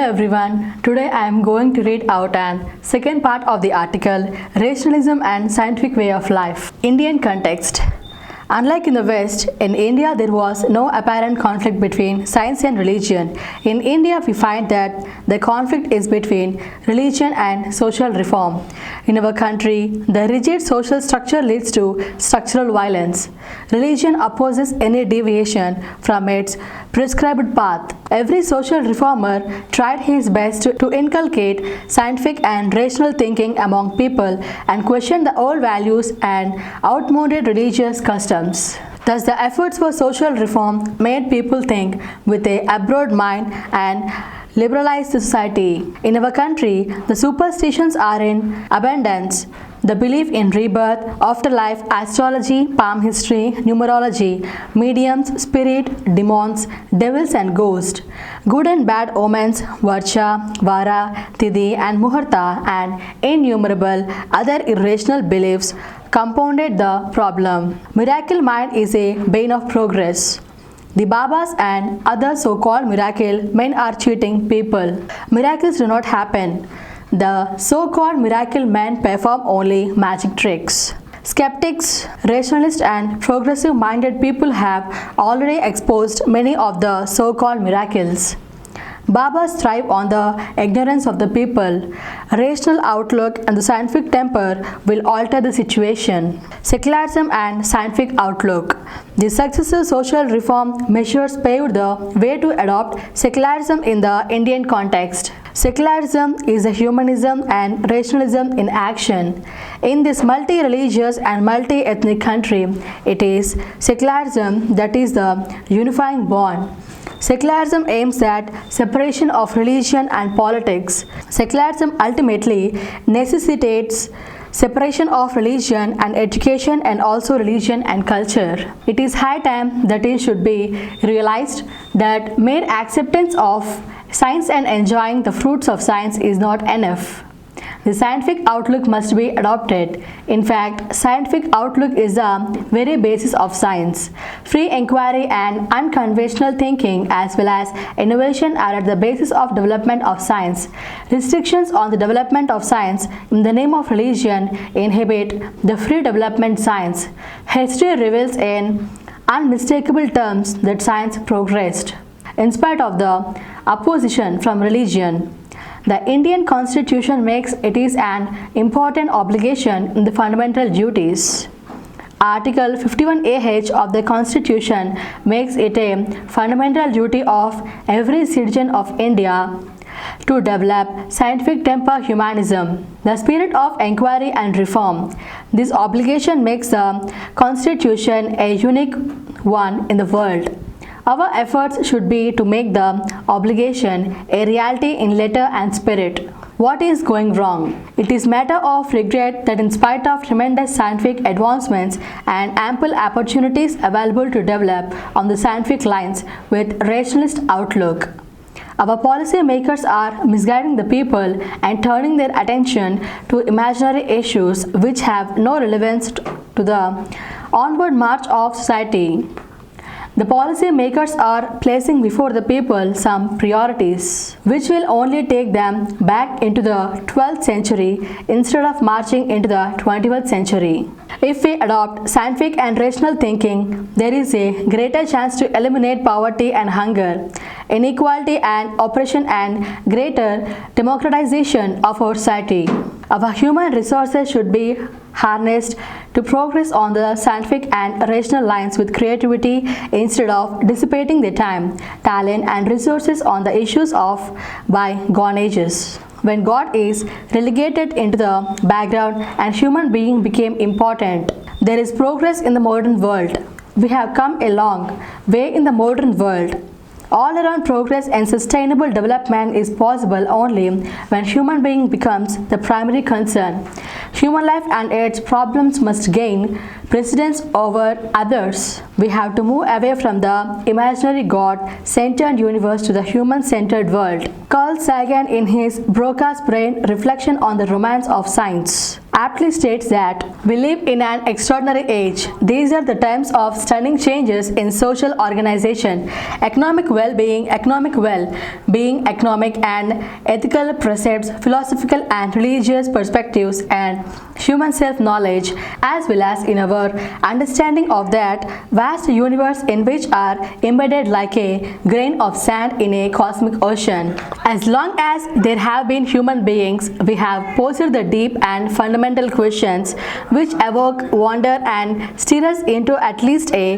everyone, today I am going to read out an second part of the article Rationalism and Scientific Way of Life. Indian context. Unlike in the West, in India there was no apparent conflict between science and religion. In India we find that the conflict is between religion and social reform. In our country, the rigid social structure leads to structural violence. Religion opposes any deviation from its prescribed path. Every social reformer tried his best to inculcate scientific and rational thinking among people and question the old values and outmoded religious customs. Thus, the efforts for social reform made people think with a broad mind and liberalize the society. In our country, the superstitions are in abundance. The belief in rebirth, afterlife, astrology, palm history, numerology, mediums, spirit, demons, devils and ghosts, good and bad omens, Varcha, Vara, Tidhi and Muhurta, and innumerable other irrational beliefs compounded the problem. Miracle mind is a bane of progress. The Babas and other so-called miracle men are cheating people. Miracles do not happen. The so-called miracle men perform only magic tricks. Skeptics, rationalists and progressive-minded people have already exposed many of the so-called miracles. Babas thrive on the ignorance of the people. A rational outlook and the scientific temper will alter the situation. Secularism and scientific outlook. The successive social reform measures paved the way to adopt secularism in the Indian context. Secularism is a humanism and rationalism in action. In this multi-religious and multi-ethnic country, it is secularism that is the unifying bond. Secularism aims at separation of religion and politics. Secularism ultimately necessitates separation of religion and education and also religion and culture. It is high time that it should be realized that mere acceptance of science and enjoying the fruits of science is not enough. The scientific outlook must be adopted. In fact, scientific outlook is the very basis of science. Free inquiry and unconventional thinking as well as innovation are at the basis of development of science. Restrictions on the development of science in the name of religion inhibit the free development science. History reveals in unmistakable terms that science progressed in spite of the opposition from religion. The Indian Constitution makes it is an important obligation in the fundamental duties. Article 51AH of the Constitution makes it a fundamental duty of every citizen of India to develop scientific temper humanism, the spirit of inquiry and reform. This obligation makes the Constitution a unique one in the world. Our efforts should be to make the obligation a reality in letter and spirit. What is going wrong? It is matter of regret that in spite of tremendous scientific advancements and ample opportunities available to develop on the scientific lines with rationalist outlook, our policy makers are misguiding the people and turning their attention to imaginary issues which have no relevance to the onward march of society. The policy makers are placing before the people some priorities which will only take them back into the 12th century instead of marching into the 21st century. If we adopt scientific and rational thinking, there is a greater chance to eliminate poverty and hunger, inequality and oppression and greater democratization of our society. Our human resources should be harnessed to progress on the scientific and rational lines with creativity instead of dissipating their time, talent and resources on the issues of bygone ages. When God is relegated into the background and human being became important, there is progress in the modern world. We have come a long way in the modern world. All around progress and sustainable development is possible only when human being becomes the primary concern. Human life and its problems must gain precedence over others. We have to move away from the imaginary God-centered universe to the human-centered world. Carl Sagan in his Broca's Brain Reflection on the Romance of Science. aptly states that we live in an extraordinary age. These are the times of stunning changes in social organization, economic well-being, economic and ethical precepts, philosophical and religious perspectives, and human self-knowledge, as well as in our understanding of that vast universe in which are embedded like a grain of sand in a cosmic ocean. As long as there have been human beings, we have posed the deep and fundamental questions which evoke wonder and steer us into at least a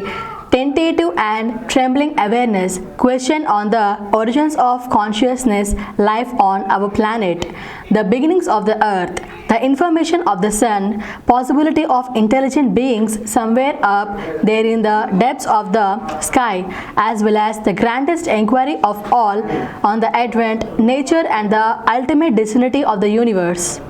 tentative and trembling awareness question on the origins of consciousness, life on our planet, the beginnings of the earth, the information of the sun, possibility of intelligent beings somewhere up there in the depths of the sky, as well as the grandest inquiry of all on the advent, nature and the ultimate destiny of the universe.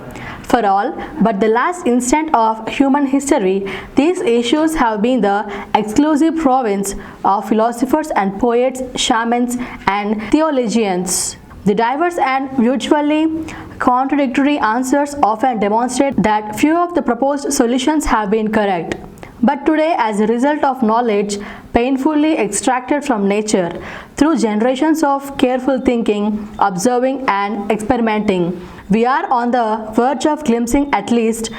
For all but the last instant of human history, these issues have been the exclusive province of philosophers and poets, shamans and theologians. The diverse and mutually contradictory answers often demonstrate that few of the proposed solutions have been correct. But today, as a result of knowledge painfully extracted from nature, through generations of careful thinking, observing and experimenting, we are on the verge of glimpsing at least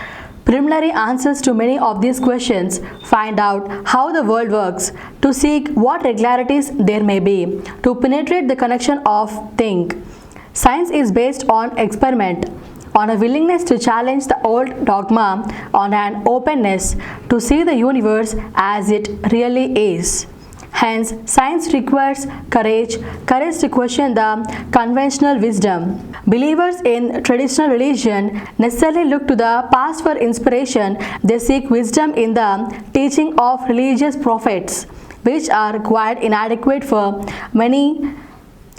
preliminary answers to many of these questions, find out how the world works, to seek what regularities there may be, to penetrate the connection of think. Science is based on experiment, on a willingness to challenge the old dogma, on an openness to see the universe as it really is. Hence, science requires courage to question the conventional wisdom. Believers in traditional religion necessarily look to the past for inspiration. They seek wisdom in the teaching of religious prophets, which are quite inadequate for many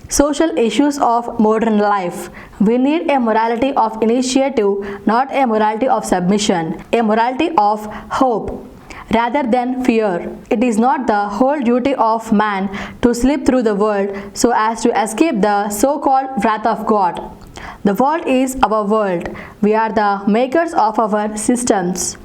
social issues of modern life. We need a morality of initiative, not a morality of submission, a morality of hope rather than fear. It is not the whole duty of man to slip through the world so as to escape the so-called wrath of God. The world is our world. We are the makers of our systems.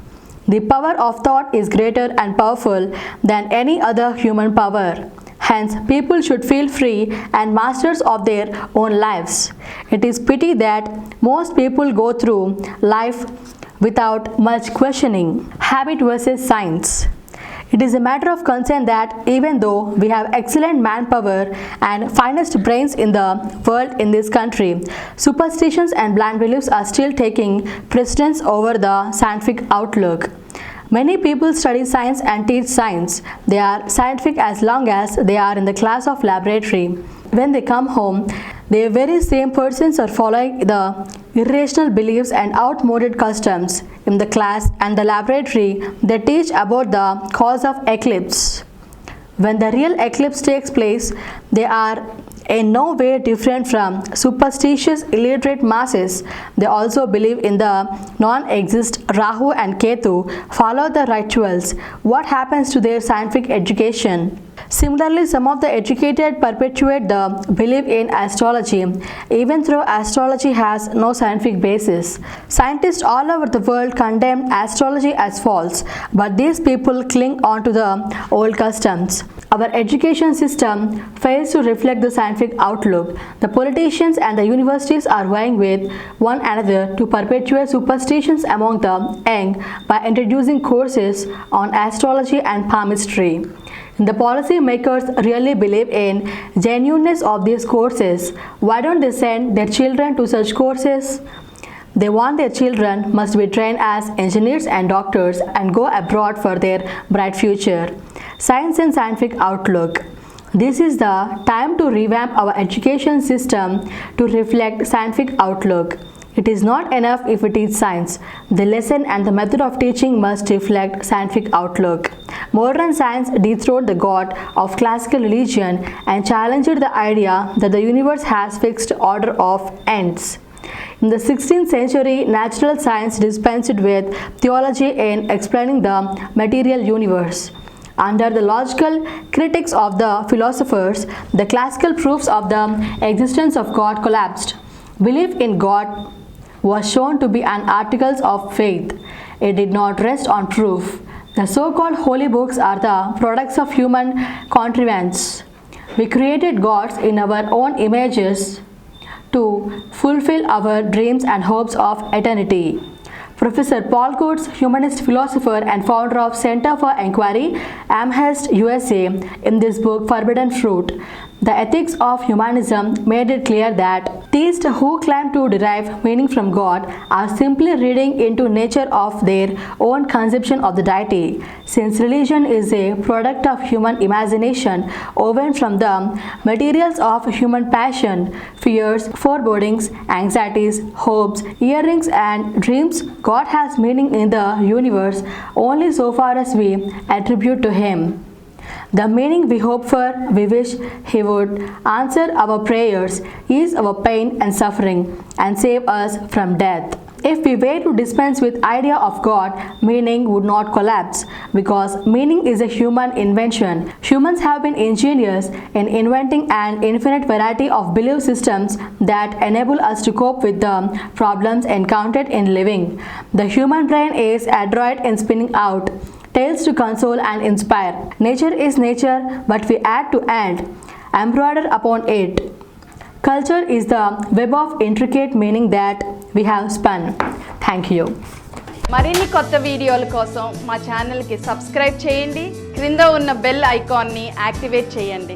The power of thought is greater and powerful than any other human power. Hence, people should feel free and masters of their own lives. It is pity that most people go through life without much questioning. Habit versus science. It is a matter of concern that even though we have excellent manpower and finest brains in the world in this country, superstitions and blind beliefs are still taking precedence over the scientific outlook. Many people study science and teach science. They are scientific as long as they are in the class of laboratory. When they come home, the very same persons are following the irrational beliefs and outmoded customs. In the class and the laboratory, they teach about the cause of eclipse. When the real eclipse takes place, they are in no way different from superstitious illiterate masses. They also believe in the non-exist Rahu and Ketu, follow the rituals. What happens to their scientific education? Similarly, some of the educated perpetuate the belief in astrology, even though astrology has no scientific basis. Scientists all over the world condemn astrology as false, but these people cling on to the old customs. Our education system fails to reflect the scientific outlook. The politicians and the universities are vying with one another to perpetuate superstitions among the young by introducing courses on astrology and palmistry. The policy makers really believe in genuineness of these courses. Why don't they send their children to such courses? They want their children must be trained as engineers and doctors and go abroad for their bright future. Science and scientific outlook. This is the time to revamp our education system to reflect scientific outlook. It is not enough if we teach science. The lesson and the method of teaching must reflect scientific outlook. Modern science dethroned the god of classical religion and challenged the idea that the universe has fixed order of ends. In the 16th century, natural science dispensed with theology in explaining the material universe. Under the logical critics of the philosophers, the classical proofs of the existence of God collapsed. Belief in God was shown to be an article of faith. It did not rest on proof. The so-called holy books are the products of human contrivance. We created gods in our own images to fulfill our dreams and hopes of eternity. Professor Paul Coates, humanist philosopher and founder of Center for Inquiry, Amherst, USA, in this book Forbidden Fruit, The Ethics of Humanism, made it clear that theists who claim to derive meaning from God are simply reading into nature of their own conception of the deity, since religion is a product of human imagination woven from the materials of human passion, fears, forebodings, anxieties, hopes, yearnings, and dreams. God has meaning in the universe only so far as we attribute to Him. The meaning we hope for, we wish He would answer our prayers, ease our pain and suffering, and save us from death. If we were to dispense with idea of God, meaning would not collapse, because meaning is a human invention. Humans have been ingenious in inventing an infinite variety of belief systems that enable us to cope with the problems encountered in living. The human brain is adroit in spinning out tales to console and inspire. Nature is nature, but we add to and embroider upon it. Culture is the web of intricate meaning that we have spun. Thank you. మరిన్ని కొత్త వీడియోల కోసం మా ఛానల్కి subscribe చేయండి. క్రింద ఉన్న bell ఐకాన్ని యాక్టివేట్ చేయండి.